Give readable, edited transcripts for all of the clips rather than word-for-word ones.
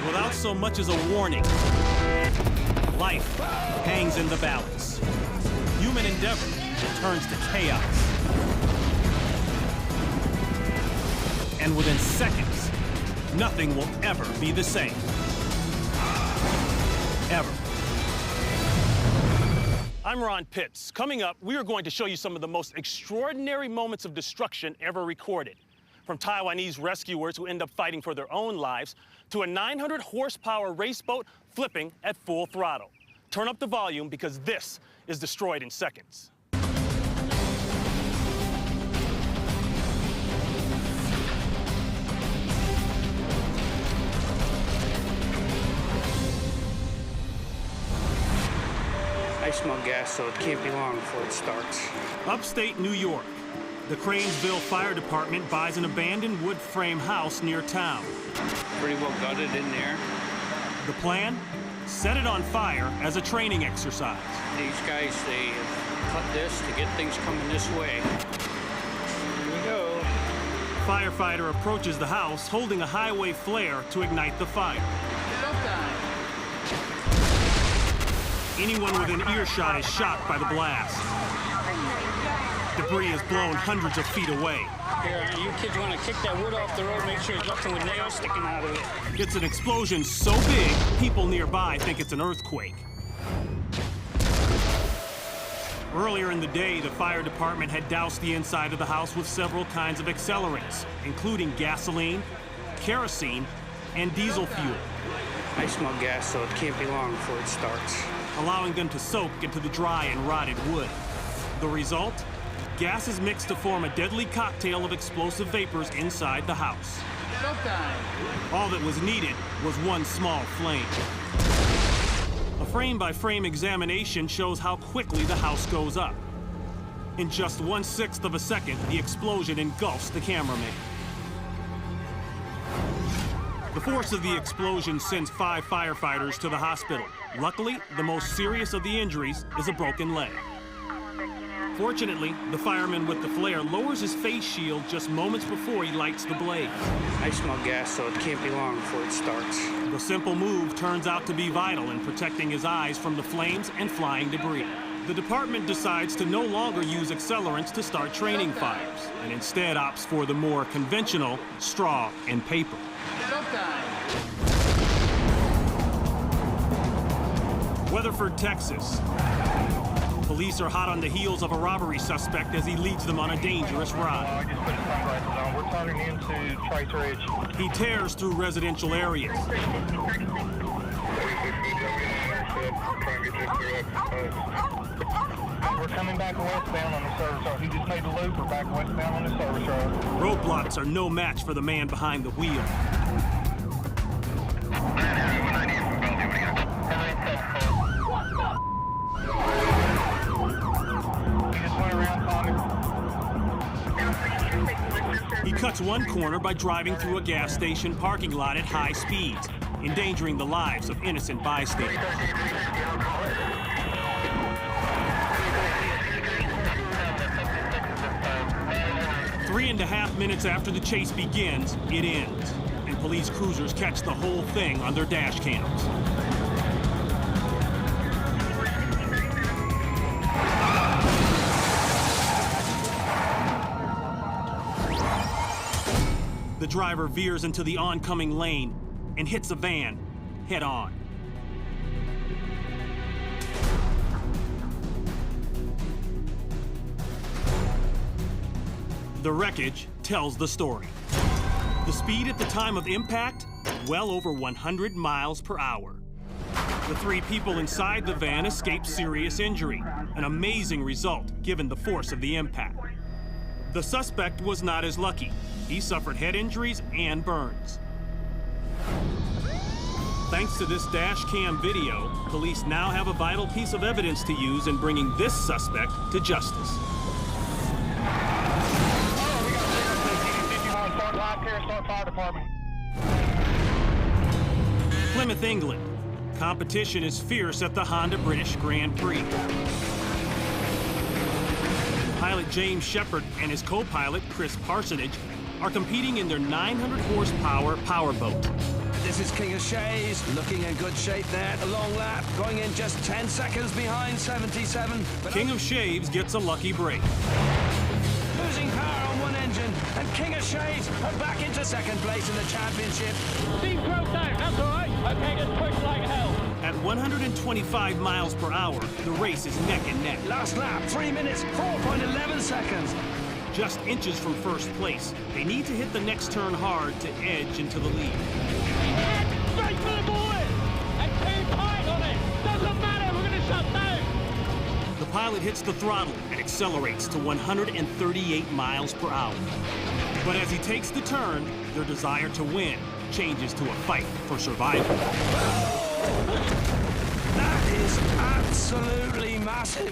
without so much as a warning. Life hangs in the balance. Human endeavor turns to chaos. And within seconds, nothing will ever be the same. Ever. I'm Ron Pitts. Coming up, we are going to show you some of the most extraordinary moments of destruction ever recorded. From Taiwanese rescuers who end up fighting for their own lives, to a 900 horsepower race boat flipping at full throttle. Turn up the volume because this is destroyed in seconds. I smell gas, so it can't be long before it starts. Upstate New York. The Cranesville Fire Department buys an abandoned wood frame house near town. Pretty well gutted in there. The plan? Set it on fire as a training exercise. These guys, they cut this to get things coming this way. Here we go. Firefighter approaches the house holding a highway flare to ignite the fire. Anyone within earshot is shocked by the blast. Debris is blown hundreds of feet away. Here, you kids want to kick that wood off the road, make sure there's nothing with nails sticking out of it. It's an explosion so big, people nearby think it's an earthquake. Earlier in the day, the fire department had doused the inside of the house with several kinds of accelerants, including gasoline, kerosene, and diesel fuel. I smell gas, so it can't be long before it starts. Allowing them to soak into the dry and rotted wood. The result? Gas is mixed to form a deadly cocktail of explosive vapors inside the house. All that was needed was one small flame. A frame-by-frame examination shows how quickly the house goes up. In just 1/6 of a second, the explosion engulfs the cameraman. The force of the explosion sends 5 firefighters to the hospital. Luckily, the most serious of the injuries is a broken leg. Fortunately, the fireman with the flare lowers his face shield just moments before he lights the blaze. I smell gas, so it can't be long before it starts. The simple move turns out to be vital in protecting his eyes from the flames and flying debris. The department decides to no longer use accelerants to start training fires, and instead opts for the more conventional straw and paper. Weatherford, Texas. Police are hot on the heels of a robbery suspect as he leads them on a dangerous ride. I just put his sunglasses on. We're turning into Trace Ridge. He tears through residential areas. We're coming back westbound on the service road. He just made the loop. We're back westbound on the service road. Roadblocks are no match for the man behind the wheel. He cuts one corner by driving through a gas station parking lot at high speeds, endangering the lives of innocent bystanders. Three and a half minutes after the chase begins, it ends, and police cruisers catch the whole thing on their dash cams. The driver veers into the oncoming lane and hits a van head on. The wreckage tells the story. The speed at the time of impact, well over 100 miles per hour. The 3 people inside the van escaped serious injury, an amazing result given the force of the impact. The suspect was not as lucky. He suffered head injuries and burns. Thanks to this dash cam video, police now have a vital piece of evidence to use in bringing this suspect to justice. Plymouth, England. Competition is fierce at the Honda British Grand Prix. Pilot James Shepard and his co-pilot Chris Parsonage are competing in their 900 horsepower powerboat. This is King of Shays, looking in good shape there. A long lap, going in just 10 seconds behind 77. But King of Shaves gets a lucky break. losing power on one engine, and King of Shays are back into second place in the championship. Steam broke down, that's all right. Okay, just push like hell. At 125 miles per hour, the race is neck and neck. Last lap, 3 minutes, 4.11 seconds. Just inches from first place, they need to hit the next turn hard to edge into the lead. And straight for the bullet! And too tight on it! Doesn't matter, we're gonna shut down! The pilot hits the throttle and accelerates to 138 miles per hour. But as he takes the turn, their desire to win changes to a fight for survival. That is absolutely massive.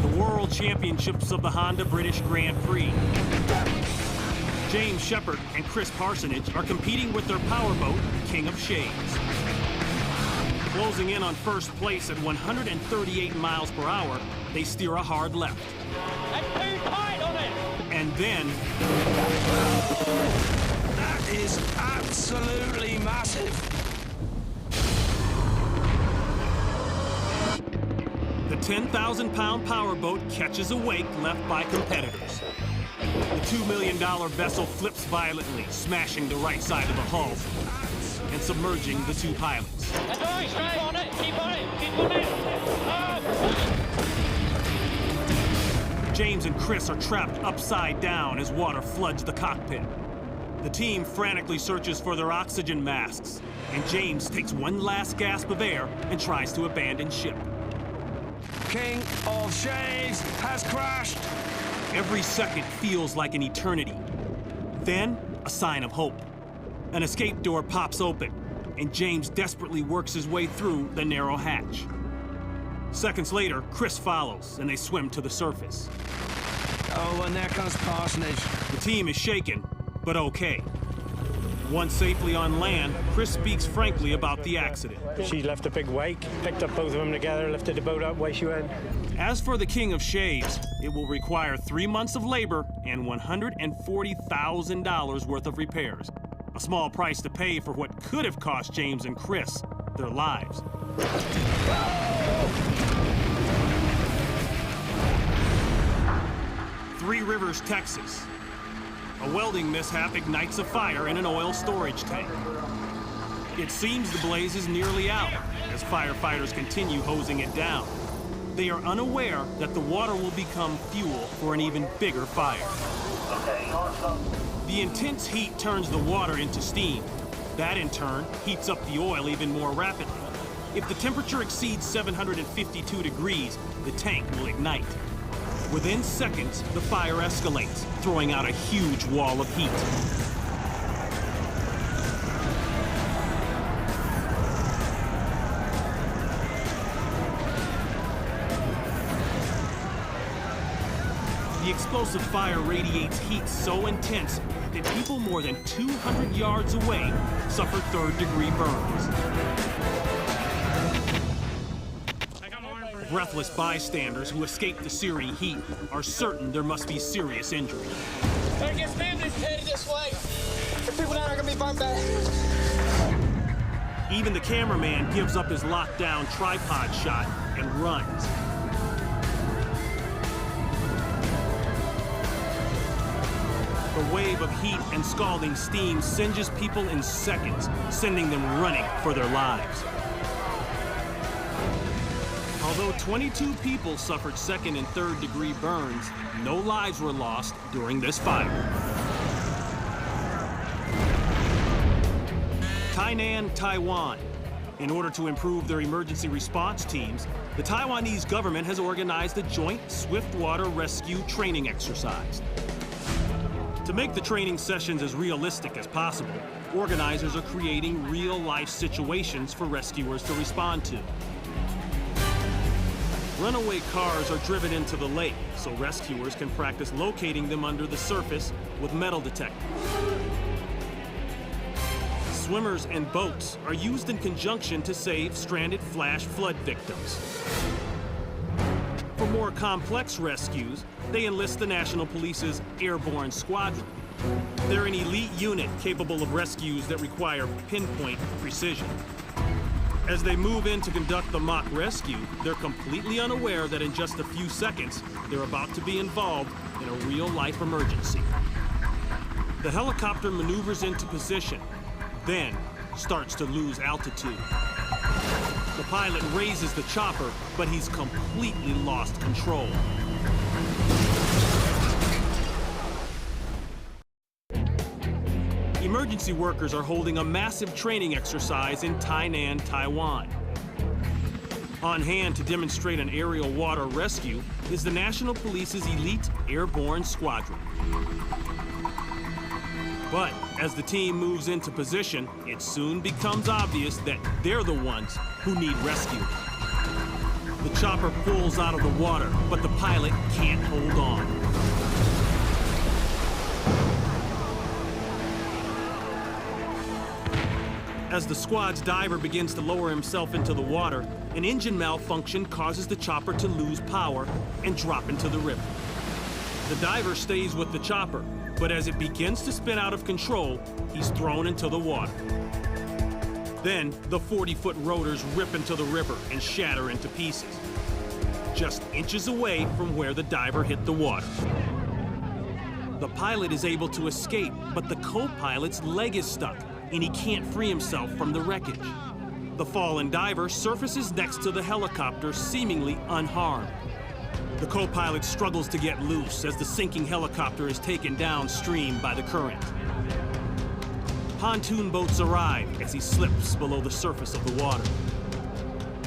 The World Championships of the Honda British Grand Prix. James Shepard and Chris Parsonage are competing with their powerboat, King of Shades. Closing in on first place at 138 miles per hour, they steer a hard left. And too tight on it! And then, That is absolutely massive. the 10,000-pound powerboat catches a wake left by competitors. The $2 million vessel flips violently, smashing the right side of the hull and submerging the two pilots. That's all right, keep on it, keep on it, keep on it! Oh. James and Chris are trapped upside down as water floods the cockpit. The team frantically searches for their oxygen masks, and James takes one last gasp of air and tries to abandon ship. King of Shaves has crashed. Every second feels like an eternity. Then, a sign of hope. An escape door pops open, and James desperately works his way through the narrow hatch. Seconds later, Chris follows, and they swim to the surface. Oh, and there comes Parsonage. The team is shaken, but okay. Once safely on land, Chris speaks frankly about the accident. She left a big wake, picked up both of them together, lifted the boat up, away she went. As for the King of Shaves, it will require 3 months of labor and $140,000 worth of repairs. A small price to pay for what could have cost James and Chris their lives. Three Rivers, Texas. A welding mishap ignites a fire in an oil storage tank. It seems the blaze is nearly out as firefighters continue hosing it down. They are unaware that the water will become fuel for an even bigger fire. The intense heat turns the water into steam. That, in turn, heats up the oil even more rapidly. If the temperature exceeds 752 degrees, the tank will ignite. Within seconds, the fire escalates, throwing out a huge wall of heat. The explosive fire radiates heat so intense that people more than 200 yards away suffer third-degree burns. Breathless bystanders who escape the searing heat are certain there must be serious injury. Better get families headed this way. The people down there are gonna be burned bad. Even the cameraman gives up his lockdown tripod shot and runs. The wave of heat and scalding steam singes people in seconds, sending them running for their lives. Although 22 people suffered second and third degree burns, no lives were lost during this fire. Tainan, Taiwan. In order to improve their emergency response teams, the Taiwanese government has organized a joint swiftwater rescue training exercise. To make the training sessions as realistic as possible, organizers are creating real-life situations for rescuers to respond to. Runaway cars are driven into the lake so rescuers can practice locating them under the surface with metal detectors. Swimmers and boats are used in conjunction to save stranded flash flood victims. For more complex rescues, they enlist the National Police's Airborne Squadron. They're an elite unit capable of rescues that require pinpoint precision. As they move in to conduct the mock rescue, they're completely unaware that in just a few seconds, they're about to be involved in a real-life emergency. The helicopter maneuvers into position, then starts to lose altitude. The pilot raises the chopper, but he's completely lost control. Emergency workers are holding a massive training exercise in Tainan, Taiwan. On hand to demonstrate an aerial water rescue is the National Police's elite airborne squadron. But as the team moves into position, it soon becomes obvious that they're the ones who need rescue. The chopper pulls out of the water, but the pilot can't hold on. As the squad's diver begins to lower himself into the water, an engine malfunction causes the chopper to lose power and drop into the river. The diver stays with the chopper, but as it begins to spin out of control, he's thrown into the water. Then, the 40-foot rotors rip into the river and shatter into pieces, just inches away from where the diver hit the water. The pilot is able to escape, but the co-pilot's leg is stuck, and he can't free himself from the wreckage. The fallen diver surfaces next to the helicopter, seemingly unharmed. The co-pilot struggles to get loose as the sinking helicopter is taken downstream by the current. Pontoon boats arrive as he slips below the surface of the water.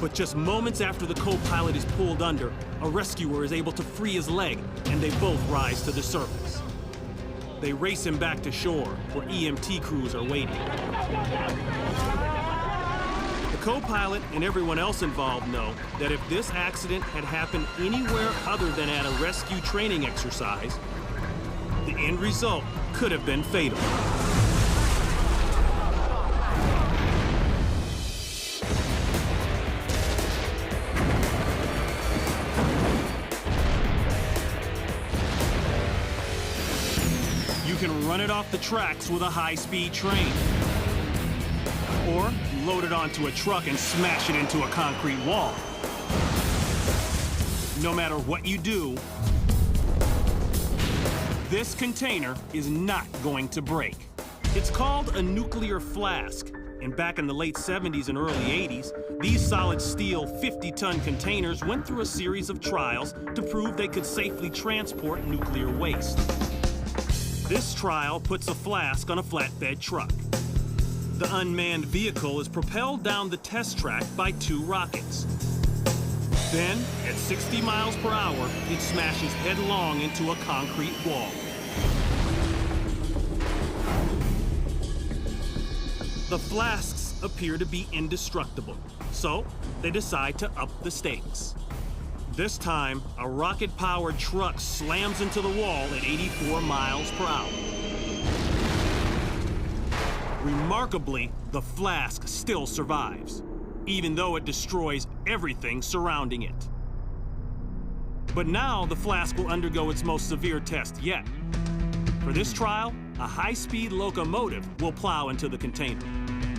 But just moments after the co-pilot is pulled under, a rescuer is able to free his leg, and they both rise to the surface. They race him back to shore, where EMT crews are waiting. The co-pilot and everyone else involved know that if this accident had happened anywhere other than at a rescue training exercise, the end result could have been fatal. You can run it off the tracks with a high-speed train, or load it onto a truck and smash it into a concrete wall. No matter what you do, this container is not going to break. It's called a nuclear flask, and back in the late 70s and early 80s, these solid steel 50-ton containers went through a series of trials to prove they could safely transport nuclear waste. This trial puts a flask on a flatbed truck. The unmanned vehicle is propelled down the test track by 2 rockets. Then, at 60 miles per hour, it smashes headlong into a concrete wall. The flasks appear to be indestructible, so they decide to up the stakes. This time, a rocket-powered truck slams into the wall at 84 miles per hour. Remarkably, the flask still survives, even though it destroys everything surrounding it. But now the flask will undergo its most severe test yet. For this trial, a high-speed locomotive will plow into the container.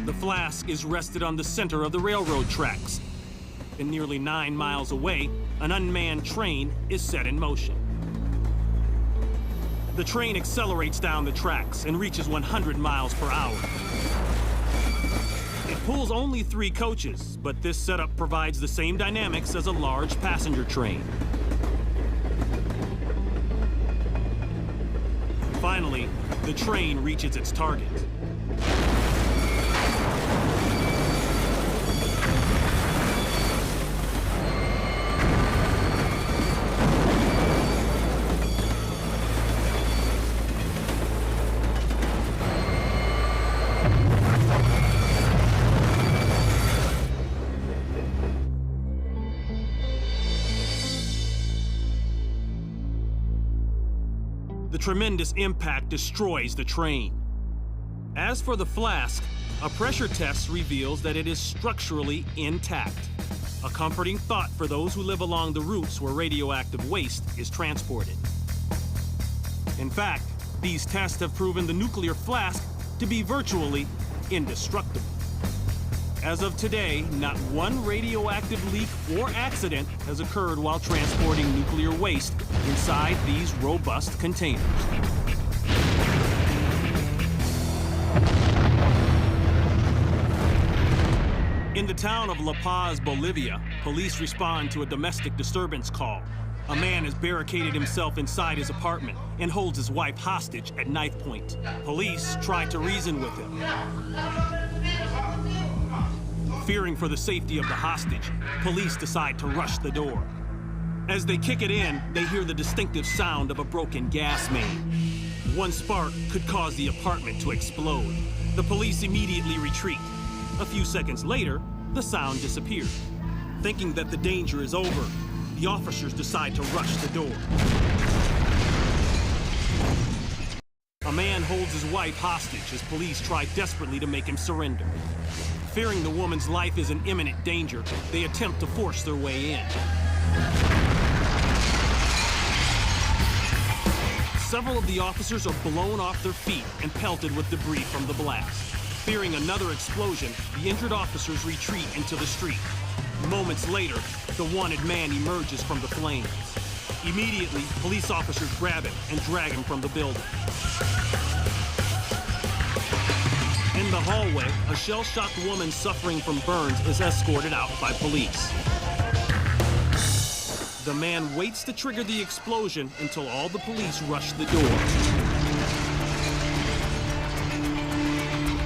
The flask is rested on the center of the railroad tracks, and nearly 9 miles away, an unmanned train is set in motion. The train accelerates down the tracks and reaches 100 miles per hour. It pulls only 3 coaches, but this setup provides the same dynamics as a large passenger train. Finally, the train reaches its target. The tremendous impact destroys the train. As for the flask, a pressure test reveals that it is structurally intact, a comforting thought for those who live along the routes where radioactive waste is transported. In fact, These tests have proven the nuclear flask to be virtually indestructible. As of today, not one radioactive leak or accident has occurred while transporting nuclear waste inside these robust containers. In the town of La Paz, Bolivia, police respond to a domestic disturbance call. A man has barricaded himself inside his apartment and holds his wife hostage at knife point. Police try to reason with him. Fearing for the safety of the hostage, police decide to rush the door. As they kick it in, they hear the distinctive sound of a broken gas main. One spark could cause the apartment to explode. The police immediately retreat. A few seconds later, the sound disappears. Thinking that the danger is over, the officers decide to rush the door. A man holds his wife hostage as police try desperately to make him surrender. Fearing the woman's life is in imminent danger, they attempt to force their way in. Several of the officers are blown off their feet and pelted with debris from the blast. Fearing another explosion, the injured officers retreat into the street. Moments later, the wanted man emerges from the flames. Immediately, police officers grab him and drag him from the building. In the hallway, a shell-shocked woman suffering from burns is escorted out by police. The man waits to trigger the explosion until all the police rush the door.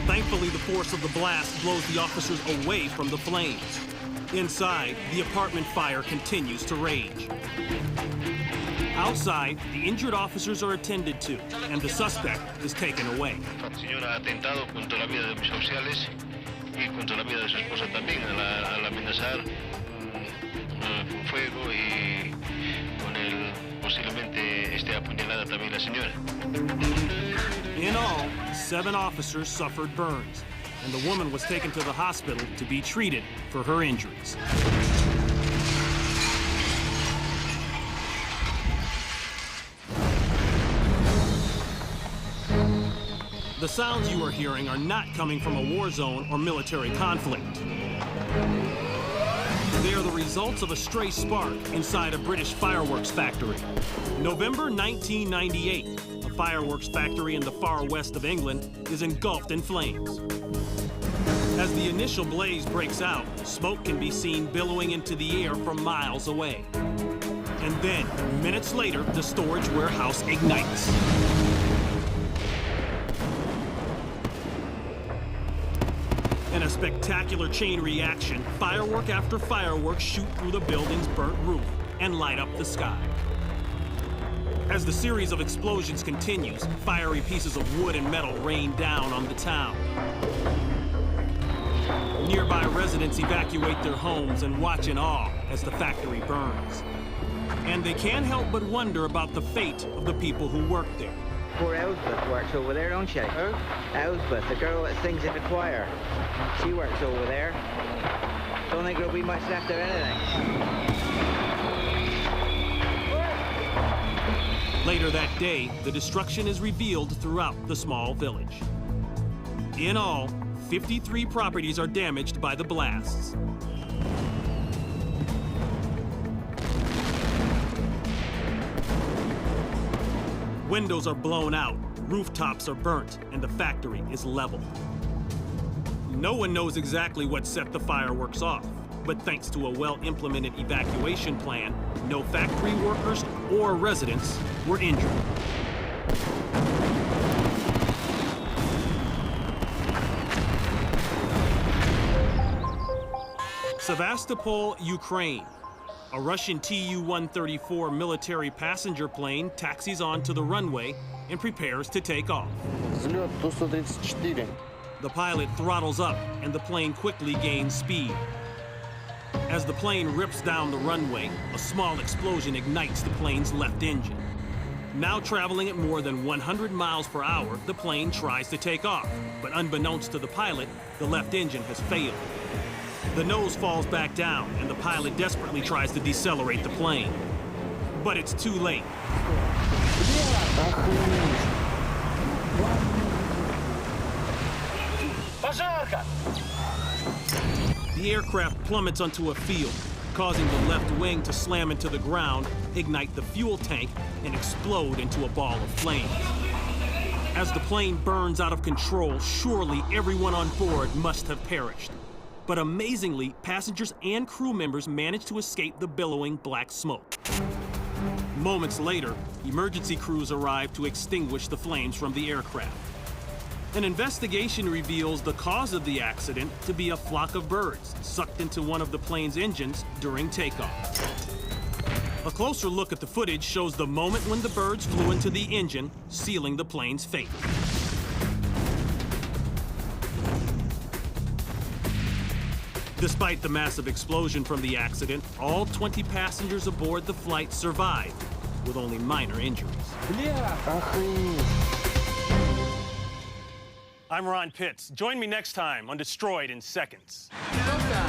Thankfully, the force of the blast blows the officers away from the flames. Inside, the apartment fire continues to rage. Outside, the injured officers are attended to, and the suspect is taken away. Señora, atentado contra la vida de mis oficiales y contra la vida de su esposa también al amenazar con fuego y con el posiblemente esté apuñalada también la señora. In all, 7 officers suffered burns, and the woman was taken to the hospital to be treated for her injuries. The sounds you are hearing are not coming from a war zone or military conflict. They are the results of a stray spark inside a British fireworks factory. November 1998, a fireworks factory in the far west of England is engulfed in flames. As the initial blaze breaks out, smoke can be seen billowing into the air from miles away. And then, minutes later, the storage warehouse ignites. In a spectacular chain reaction, firework after firework shoot through the building's burnt roof and light up the sky. As the series of explosions continues, fiery pieces of wood and metal rain down on the town. Nearby residents evacuate their homes and watch in awe as the factory burns. And they can't help but wonder about the fate of the people who work there. Poor Elspeth works over there, don't she? Who? Elspeth, the girl that sings in the choir. She works over there. Don't think there'll be much left of anything. Later that day, the destruction is revealed throughout the small village. In all, 53 properties are damaged by the blasts. Windows are blown out, rooftops are burnt, and the factory is leveled. No one knows exactly what set the fireworks off, but thanks to a well-implemented evacuation plan, no factory workers or residents were injured. Sevastopol, Ukraine. A Russian Tu-134 military passenger plane taxis onto the runway and prepares to take off. Взлет Ту-134. The pilot throttles up and the plane quickly gains speed. As the plane rips down the runway, a small explosion ignites the plane's left engine. Now traveling at more than 100 miles per hour, the plane tries to take off, but unbeknownst to the pilot, the left engine has failed. The nose falls back down, and the pilot desperately tries to decelerate the plane. But it's too late. The aircraft plummets onto a field, causing the left wing to slam into the ground, ignite the fuel tank, and explode into a ball of flames. As the plane burns out of control, surely everyone on board must have perished. But amazingly, passengers and crew members managed to escape the billowing black smoke. Moments later, emergency crews arrive to extinguish the flames from the aircraft. An investigation reveals the cause of the accident to be a flock of birds sucked into one of the plane's engines during takeoff. A closer look at the footage shows the moment when the birds flew into the engine, sealing the plane's fate. Despite the massive explosion from the accident, all 20 passengers aboard the flight survived, with only minor injuries. I'm Ron Pitts. Join me next time on Destroyed in Seconds. Showtime.